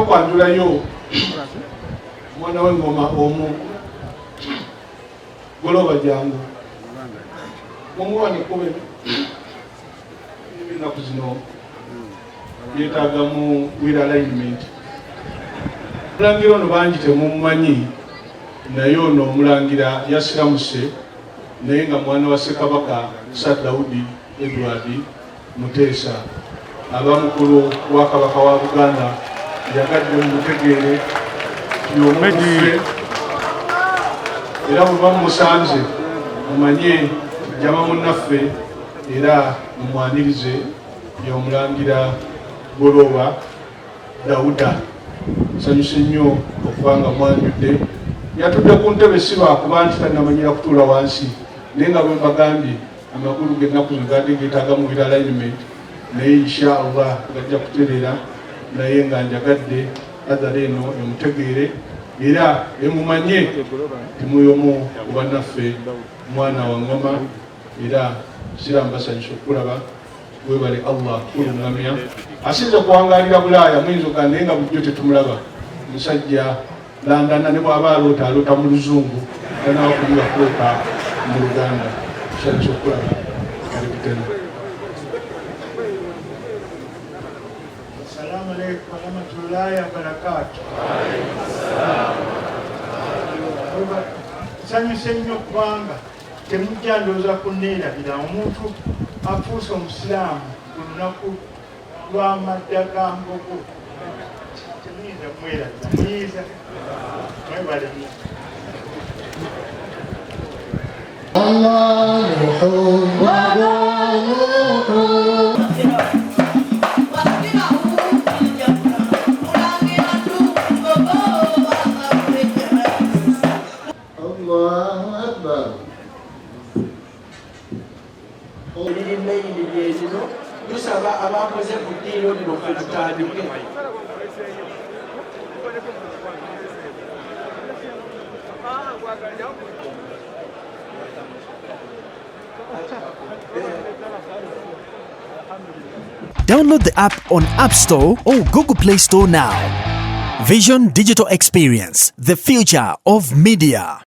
Kwanjulayo mwana w'engoma omu goloba jangu mumuwaniko ennaku zino yeetaaga mu wheel alignment. Omulangira ono bangi temumumanyi naye ono omulangira asiramuse naye nga mwana wa Kabaka Daudi Edward Muteesa aba mukulu wa Kabaka wa Buganda yagadde mumutegeere y'omufe era bwe bamusanze mumanye jama munnaffe era mumwanirize y'omulangira Goloba Dawuda. Nsanyuse nnyo okuba nga mwanjudde. Yatudde ku ntebe si lwakuba nti tannamanyira kutuula wansi naye nga bwe mbagambye amakulu g'ennaku zino gadde geetaaga mu wheel alignment naye inshallah gajja kutereera naye nga njagadde adala eno emutegeere era emumanye timuyomu ku bannaffe mwana wa ngoma era sirambasanyusa okulaba webale Allah kulungamya asinze kuwangalira Bulaaya muyinza okugamba naye nga bulijjo tetumulaba musajja landana ne bw'aba aloota mu luzungu tanawa kuliwa kuloota mu Luganda sanyusa okulaba kalibutena. Assalamu alaikum warahmatullahi wabarakatuh. Nsanyuse nnyo kubanga temujja ndowooza kunneerabira omuntu afuuse omusiraamu ku lunaku lw'amadda ga mbogo. Temuyinza kumwerabira, muyinza mwebale nnyo. Download the app on App Store or Google Play Store now. Vision Digital Experience, the future of media.